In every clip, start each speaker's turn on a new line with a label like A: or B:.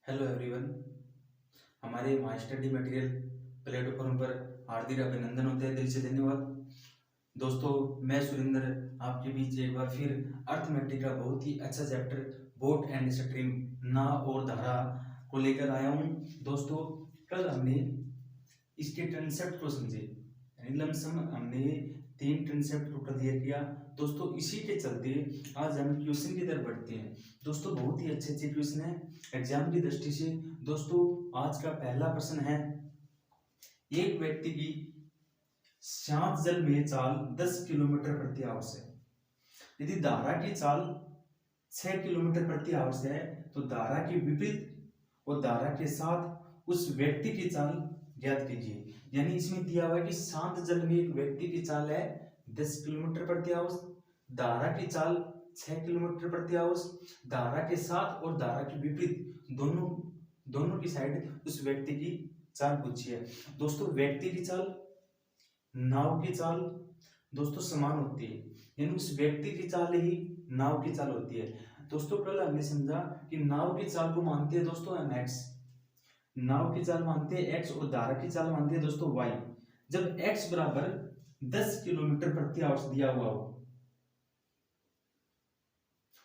A: Hello everyone. हमारे my study material platform पर हार्दिक अभिनंदन होते हैं, दिल से धन्यवाद। दोस्तों, मैं सुरेंद्र आपके बीच एक बार फिर अर्थमेटिक का बहुत ही अच्छा चैप्टर बोट एंड स्ट्रीम नाव और धारा को लेकर आया हूँ। दोस्तों, कल हमने इसके कंसेप्ट को समझे, यानी लमसम हमने 3 कंसेप्ट को क्लियर किया। दोस्तों, इसी के चलते आज हम क्वेश्चन की तरफ बढ़ते हैं। दोस्तों, बहुत ही अच्छे अच्छे क्वेश्चन है एग्जाम की दृष्टि से। दोस्तों, आज का पहला प्रश्न है, एक व्यक्ति की शांत जल में चाल 10 किलोमीटर प्रति आवर्स है। यदि धारा की चाल 6 किलोमीटर प्रति आवर्स है तो धारा के विपरीत और धारा के साथ उस व्यक्ति की चाल ज्ञात कीजिए। यानी इसमें दिया हुआ है कि शांत जल में एक व्यक्ति की चाल है 10 किलोमीटर प्रति आवर्स, धारा की चाल 6 किलोमीटर प्रति आवर्स, धारा के साथ और धारा के विपरीत दोनों की साइड उस व्यक्ति की चाल पूछी है। दोस्तों, व्यक्ति की चाल नाव की चाल दोस्तों समान होती है, यानी उस व्यक्ति की चाल ही नाव की चाल होती है। दोस्तों, कल हमने समझा कि नाव की चाल को मानते हैं दोस्तों हम x, नाव की चाल मानते हैं x और धारा की चाल मानते हैं दोस्तों y। जब x बराबर 10 किलोमीटर प्रति आवर्स दिया हुआ हो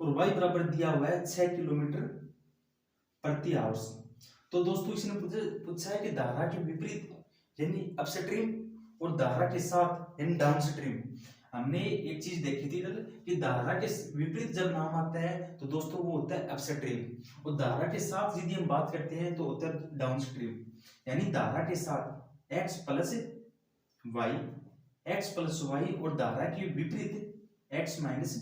A: और y बराबर दिया हुआ है 6 किलोमीटर प्रति आवर्स, तो दोस्तों इसने पूछा है कि धारा के विपरीत यानी अपस्ट्रीम और धारा के साथ यानी डाउनस्ट्रीम। हमने एक चीज देखी थी कल कि धारा के विपरीत जब नाम आता है तो दोस्तों वो होता है अपस्ट्रीम, और धारा के साथ यदि हम बात करते हैं तो होता है डाउनस्ट्रीम। यानी धारा के साथ x प्लस वाई और धारा के विपरीत x माइनस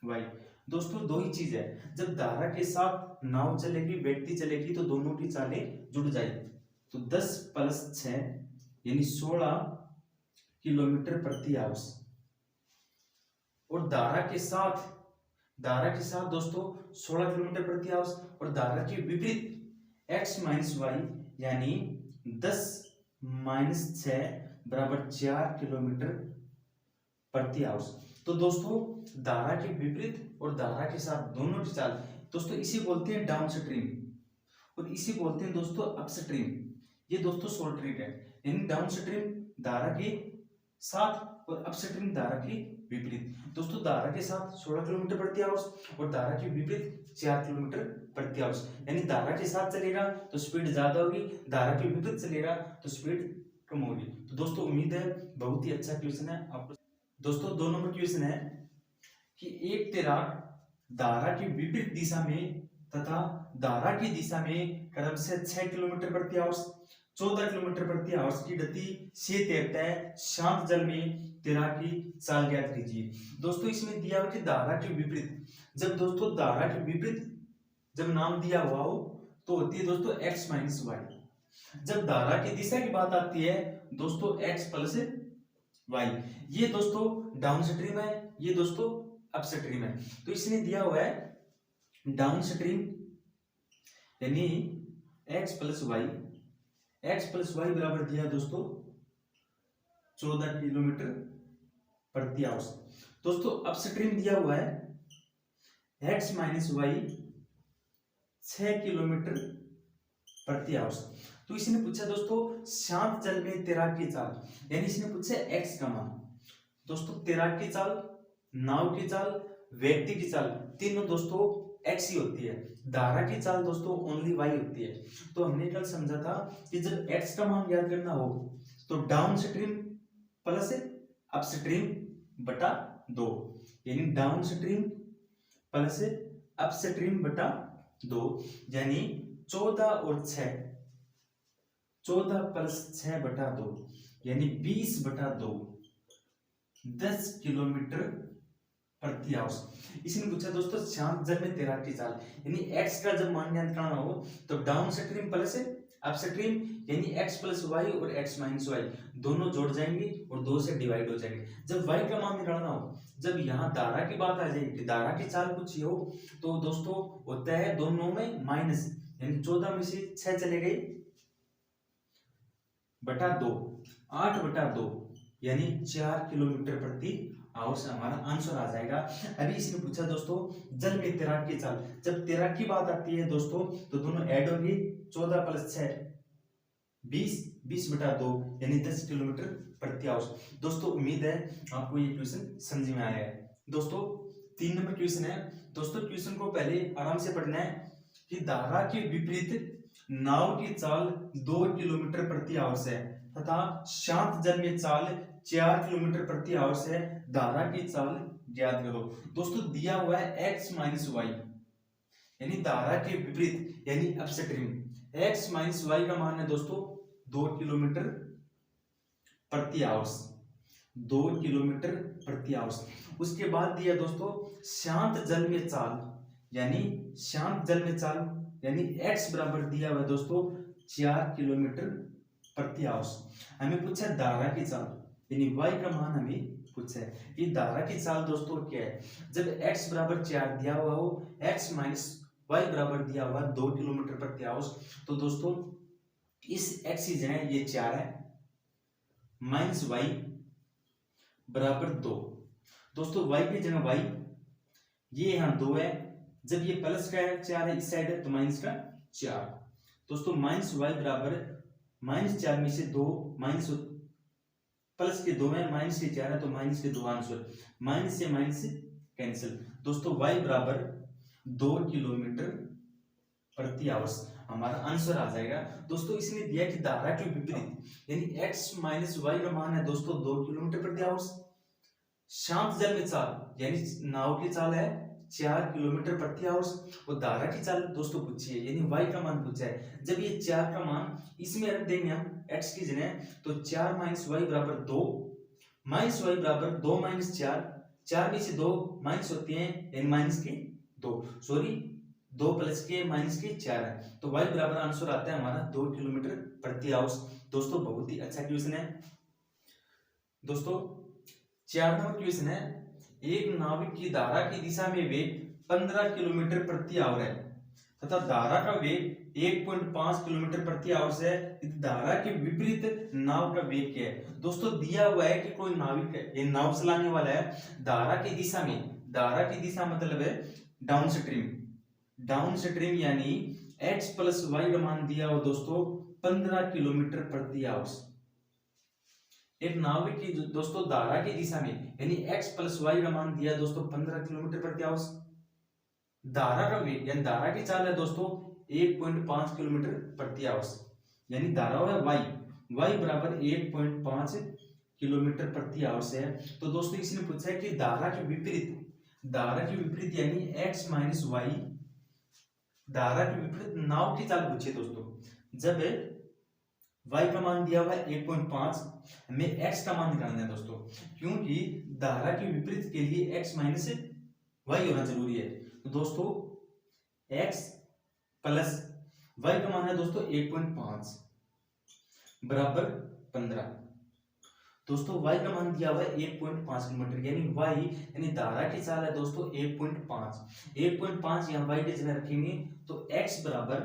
A: वाई। दोस्तों, दो ही चीज है, जब धारा के साथ नाव चलेगी व्यक्ति चलेगी तो दोनों की चालें जुड़ जाएगी। तो 10 प्लस 6 यानी 16 किलोमीटर प्रति आवर्स, और धारा के साथ दोस्तों 16 किलोमीटर प्रति आवर्स, और धारा के विपरीत x माइनस वाई यानी 10 माइनस 6 बराबर 4 किलोमीटर प्रति आवर्स। तो दोस्तों, धारा के विपरीत और धारा के साथ दोनों की चाल दोस्तों इसी बोलते हैं डाउनस्ट्रीम और इसी बोलते हैं दोस्तों अपस्ट्रीम। ये दोस्तों शॉर्ट ट्रिक है, यानी डाउनस्ट्रीम धारा के साथ और अपस्ट्रीम धारा के विपरीत। दोस्तों, धारा के साथ 16 किलोमीटर प्रति आवर्स और धारा के विपरीत 4 किलोमीटर प्रति आवर्स, यानी धारा के साथ चलेगा तो स्पीड ज्यादा होगी, धारा के विपरीत चलेगा तो स्पीड कम होगी। तो दोस्तों, उम्मीद है बहुत ही अच्छा क्वेश्चन है आपको। दोस्तों, 2 नंबर क्वेश्चन है कि एक तैराक धारा की विपरीत दिशा में तथा धारा की दिशा में क्रम से 6 किलोमीटर प्रति आवर्स 14 किलोमीटर प्रति आवर्स की गति से तैरता है, शांत जल में तैराकी चाल ज्ञात कीजिए। दोस्तों, इसमें दिया हुआ कि धारा के विपरीत, जब दोस्तों धारा के विपरीत जब नाम दिया हुआ हो तो होती है दोस्तों x माइनस वाई। जब धारा की दिशा की बात आती है दोस्तों x प्लस वाई। ये दोस्तों डाउनस्ट्रीम है, ये दोस्तों अपस्ट्रीम है। तो इसने दिया हुआ है डाउनस्ट्रीम यानी x प्लस वाई बराबर दिया दोस्तों 14 किलोमीटर प्रति आवर्स। दोस्तों, अपस्ट्रीम दिया हुआ है x माइनस वाई 6 किलोमीटर प्रति आवर्स। तो इसने पूछा दोस्तों शांत जल में तैराकी चाल, यानी इसने पूछा x का मान। दोस्तों, तैराकी चाल, नाव की चाल, व्यक्ति की चाल, तीनों दोस्तों x ही होती है। धारा की चाल दोस्तों ओनली y होती है। तो हमने कल समझा था कि जब x का मान ज्ञात करना हो तो डाउनस्ट्रीम प्लस अपस्ट्रीम बटा 2, यानी डाउनस्ट्रीम प्लस अपस्ट्रीम बटा 2, यानी 14 और 6, 14 प्लस 6 बटा 2 यानी 20 बटा 2, 10 किलोमीटर प्रति आवर्स। इसने पूछा दोस्तों शांत जल में तैराकी चाल, यानी x का जब मान ज्ञात करना हो तो डाउनस्ट्रीम प्लस अपस्ट्रीम यानी x प्लस वाई और x माइनस वाई दोनों जोड़ जाएंगे और 2 से डिवाइड हो जाएंगे। जब y का मान निकालना हो, जब यहाँ धारा की बात आ जाएगी, धारा की चाल पूछी हो तो दोस्तों होता है दोनों में माइनस, यानी 14 में से 6 चले गए बटा 2, 8 बटा 2 यानी 4 किलोमीटर प्रति आवर्स हमारा आंसर आ जाएगा। अभी इसने पूछा दोस्तों जल में तैराक की चाल। जब तैराक की बात आती है दोस्तों तो दोनों ऐड होंगे, 14 + 6 20, 20/2 यानी 10 किलोमीटर प्रति आवर्स। दोस्तों उम्मीद है आपको ये क्वेश्चन समझ में आया है। दोस्तों 3 नंबर क्वेश्चन है। दोस्तों क्वेश्चन को पहले आराम से पढ़ना है कि धारा के विपरीत नाव की चाल 2 किलोमीटर प्रति आवर्स है तथा शांत जल में चाल 4 किलोमीटर प्रति आवर्स है। धारा की चाल ज्ञात करो। दोस्तों दिया हुआ है x - y यानी धारा के विपरीत यानी अपस्ट्रीम। x - y का मान है दोस्तों 2 किलोमीटर प्रति आवर्स, 2 किलोमीटर प्रति आवर्स। उसके बाद दिया दोस्तों शांत जल में चाल यानी शांत जल में चाल यानी x बराबर दिया हुआ है दोस्तों 4 किलोमीटर प्रति आवर्स। हमें पूछा धारा की चाल यानी y का मान हमें पूछा है। ये धारा की चाल दोस्तों क्या है, जब x बराबर 4 दिया हुआ हो, x - y बराबर दिया हुआ 2 किलोमीटर प्रति आवर्स, तो दोस्तों इस x की जगह ये 4 है माइनस y बराबर 2। दोस्तों y की जगह y, ये यहाँ 2 है, जब ये प्लस का 4 है इस साइड है तो माइनस का 4। दोस्तों -y बराबर -4 में से 2 माइनस प्लस के 2 है, माइनस के 4 है तो माइनस के 2 आंसर, माइनस से माइनस कैंसिल। दोस्तों y बराबर 2 किलोमीटर प्रति आवर्स हमारा आंसर आ जाएगा। दोस्तों इसने दिया कि धारा के विपरीत यानी x - y का मान है दोस्तों 2 किलोमीटर प्रति आवर्स। शांत जल में चाल यानी नाव की चाल है 4 किलोमीटर प्रति आवर्स और धारा की चाल दोस्तों पूछी है यानी y का मान पूछा है। जब ये 4 का मान इसमें रख देंगे हम x की जगह तो 4 - y बराबर 2, -y बराबर 2 - 4, 4 में से 2 माइनस होते हैं यानी माइनस के 2, सॉरी 2 प्लस के माइनस के 4 है तो y बराबर आंसर आता है हमारा 2 किलोमीटर प्रति आवर्स। दोस्तों बहुत ही अच्छा क्वेश्चन है। दोस्तों 4 नंबर क्वेश्चन है, एक नाविक की धारा की दिशा में वेग 15 किलोमीटर प्रति आवर है तथा धारा का वेग 1.5 किलोमीटर प्रति आवर है। धारा के विपरीत नाव का वेग क्या है। दोस्तों दिया हुआ है कि कोई नाविक है, ये नाव चलाने वाला है, धारा की दिशा में, धारा की दिशा मतलब है डाउन स्ट्रीम, डाउन स्ट्रीम यानी x + y का मान दिया हो दोस्तों 15 किलोमीटर प्रति आवर्स। एक नाविक की दोस्तों धारा की दिशा में यानी x + y का मान दिया दोस्तों 15 किलोमीटर प्रति आवर्स। धारा का वेग यानी धारा की चाल है दोस्तों 1.5 किलोमीटर प्रति आवर्स यानी धारा है y बराबर 1.5 किलोमीटर प्रति आवर्स है। तो दोस्तों इसने पूछा है कि धारा के विपरीत यानी x - y, धारा के विपरीत नाव की चाल पूछे दोस्तों। जब y का मान दिया हुआ है 1.5, हमें x का मान निकालना है दोस्तों, क्योंकि धारा के विपरीत के लिए x - y होना जरूरी है। तो दोस्तों x + y का मान है दोस्तों 1.5 बराबर 15। दोस्तों y का मान दिया हुआ है 1.5 किलोमीटर यानी y यानी धारा की चाल है दोस्तों 1.5 यहाँ y की जगह रखेंगे तो x बराबर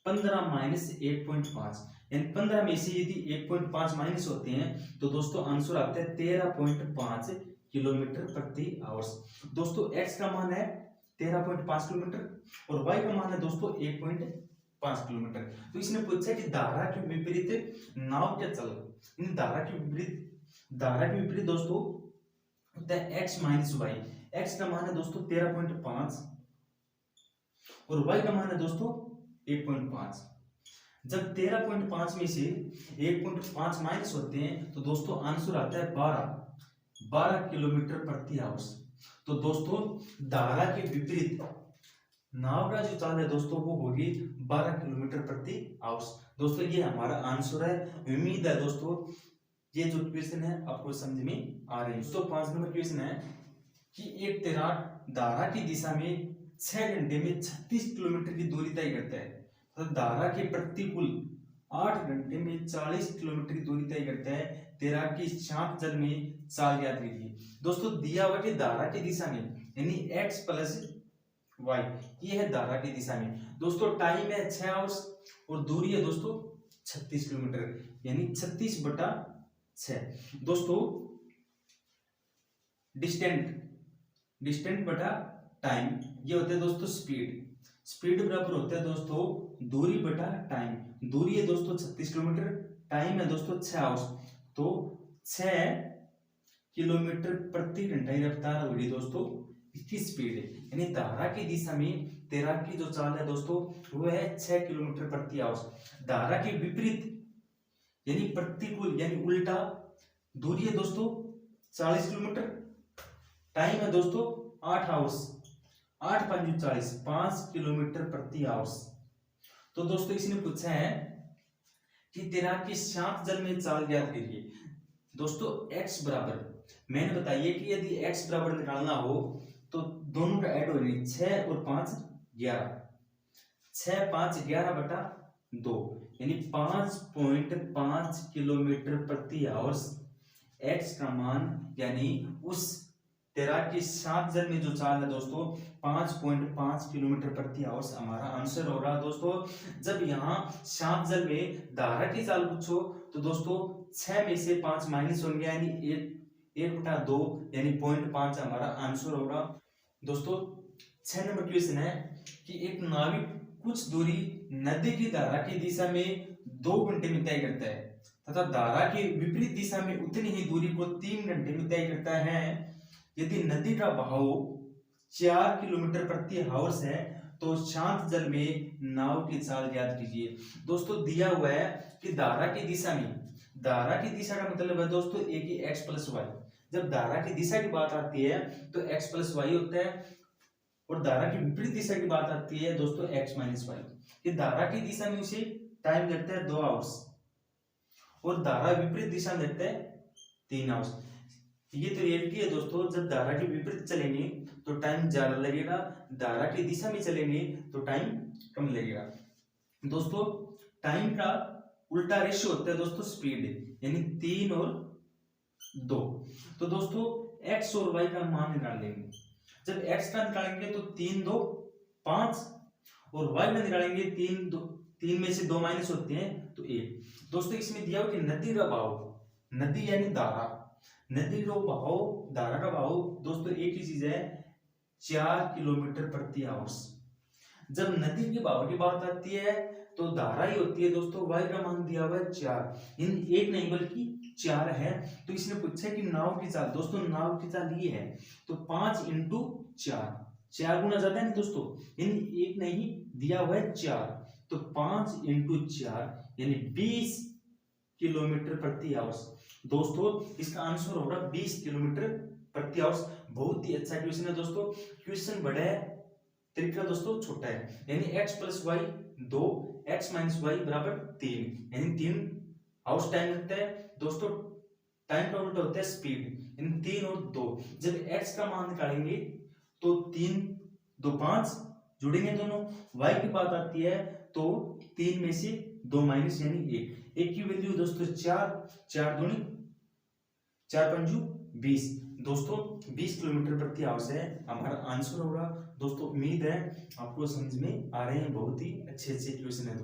A: 15 - 1.5 यानी 15 में से यदि 1.5 माइनस होते हैं तो दोस्तों आंसर आता है 13.5 किलोमीटर प्रति आवर्स। दोस्तों x का मान है 13.5 किलोमीटर और y का मान है दोस्तों 1.5 किलोमीटर। तो इसने पूछा कि धारा के विपरीत नाव क्या चल, इन धारा के विपरीत दोस्तों होता है x - y। x का मान है दोस्तों 13.5 और y का मान है दोस्तों 1.5। जब 13.5 में से 1.5 माइनस होते हैं तो दोस्तों आंसर आता है 12 किलोमीटर प्रति आवर्स। तो दोस्तों धारा के विपरीत नाव का जो चाल है दोस्तों वो होगी 12 किलोमीटर प्रति आवर्स। दोस्तों ये हमारा आंसर है। उम्मीद है दोस्तों ये जो क्वेश्चन है आपको समझ में आ रहे हैं। दोस्तों 5 नंबर क्वेश्चन है कि एक तैराक धारा की दिशा में 6 घंटे में 36 किलोमीटर की दूरी तय करता है तो धारा के प्रतिकूल 8 घंटे में 40 किलोमीटर की दूरी तय करता है। तैराक की शांत जल में चाल ज्ञात कीजिए। दोस्तों दिया हुआ कि धारा की दिशा में यानी x + y, ये है धारा की दिशा में। दोस्तों टाइम है 6 आवर्स और दूरी है दोस्तों 36 किलोमीटर यानी 36/6। दोस्तों डिस्टेंट, डिस्टेंट बटा टाइम, ये होता है दोस्तों स्पीड। स्पीड बराबर होता है दोस्तों दूरी बटा टाइम। दूरी है दोस्तों 36 किलोमीटर, टाइम है दोस्तों 6 आवर्स, तो 6 किलोमीटर प्रति घंटा की रफ्तार होगी दोस्तों, इसकी स्पीड है। यानी धारा की दिशा में तैराक की जो चाल है दोस्तों वो है 6 किलोमीटर प्रति आवर्स। धारा के विपरीत यानी प्रतिकूल यानी उल्टा दूरी है दोस्तों 40 किलोमीटर, टाइम है दोस्तों 8 आवर्स, 8 पंजे 40, 5 किलोमीटर प्रति आवर्स। तो दोस्तों इसने पूछा है कि तैराक की शांत जल में चाल ज्ञात कीजिए। दोस्तों x बराबर, मैंने बताइए कि यदि x बराबर निकालना हो तो दोनों का ऐड हो जाए, 6 और 5 11, 6 5 11 बटा 2 यानी 5.5 किलोमीटर प्रति आवर्स x का मान, यानी उस तैराक की शांत जल में जो चाल है दोस्तों 5.5 किलोमीटर प्रति आवर्स हमारा आंसर होगा दोस्तों। जब यहाँ शांत जल में धारा की चाल पूछो तो दोस्तों 6 में से 5 माइनस होंगे, यानी 1 बटा 2 यानी 0.5 हमारा आंसर होगा। दोस्तों 6 नंबर क्वेश्चन है कि एक नाविक कुछ दूरी नदी की धारा की दिशा में 2 घंटे में तय करता है तथा धारा के विपरीत दिशा में उतनी ही दूरी को 3 घंटे में तय करता है। यदि नदी का बहाव 4 किलोमीटर प्रति आवर्स है तो शांत जल में नाव की चाल ज्ञात कीजिए। दोस्तों दिया हुआ है कि धारा की दिशा में, धारा की दिशा का मतलब है दोस्तों एक ही x प्लस वाई। जब धारा की दिशा की बात आती है तो x प्लस वाई होता है, और धारा की विपरीत दिशा की बात आती है दोस्तों x माइनस वाई। कि धारा की दिशा में उसे टाइम लगता है 2 आवर्स और धारा विपरीत दिशा में लगता है 3 आवर्स। ये तो रियलिटी है दोस्तों, जब धारा के विपरीत चलेंगे तो टाइम ज्यादा लगेगा, धारा की दिशा में चलेंगे तो टाइम कम लगेगा। दोस्तों टाइम का उल्टा रेशियो होता है दोस्तों स्पीड, यानी 3 और 2। तो दोस्तों x और y का मान निकाल लेंगे। जब x का निकालेंगे तो 3 2 5 और y का निकालेंगे 3 में से 2 माइनस होते हैं तो 1। दोस्तों इसमें दिया हो कि नदी का बहाव, नदी यानी धारा, नदी का बहाव, धारा का बहाव दोस्तों एक ही चीज है 4 किलोमीटर प्रति आवर्स। जब नदी के बहाव की बात आती है तो धारा ही होती है दोस्तों, y का मान दिया हुआ है 4, इन 1 नहीं बल्कि 4 है। तो इसने पूछा कि नाव की चाल, दोस्तों नाव की चाल ये है तो 5 इंटू 4 गुना ज्यादा है दोस्तों, इन 1 नहीं दिया हुआ है 4, तो 5 इंटू 4 यानी 20 किलोमीटर प्रति आवर्स। दोस्तों इसका आंसर होगा 20 किलोमीटर प्रति आवर्स। बहुत ही अच्छा क्वेश्चन है दोस्तों, क्वेश्चन बड़ा है, तरीका दोस्तों छोटा है। यानी x plus Y 2, x minus Y बराबर 3, यानी 3 आवर्स टाइम लगता है दोस्तों। टाइम का उल्टा होता है स्पीड, यानी 3 और 2। जब x का मान निकालेंगे तो 3 2 5 जुड़ेंगे दोनों, y की बात आती है तो 3 में से 2 माइनस यानी 1 की वैल्यू दोस्तों 4, 4 दूनी 4 पंजू 20। दोस्तों 20 किलोमीटर प्रति आवर्स है हमारा आंसर होगा। दोस्तों उम्मीद है आपको समझ में आ रहे हैं, बहुत ही अच्छे क्वेश्चन है।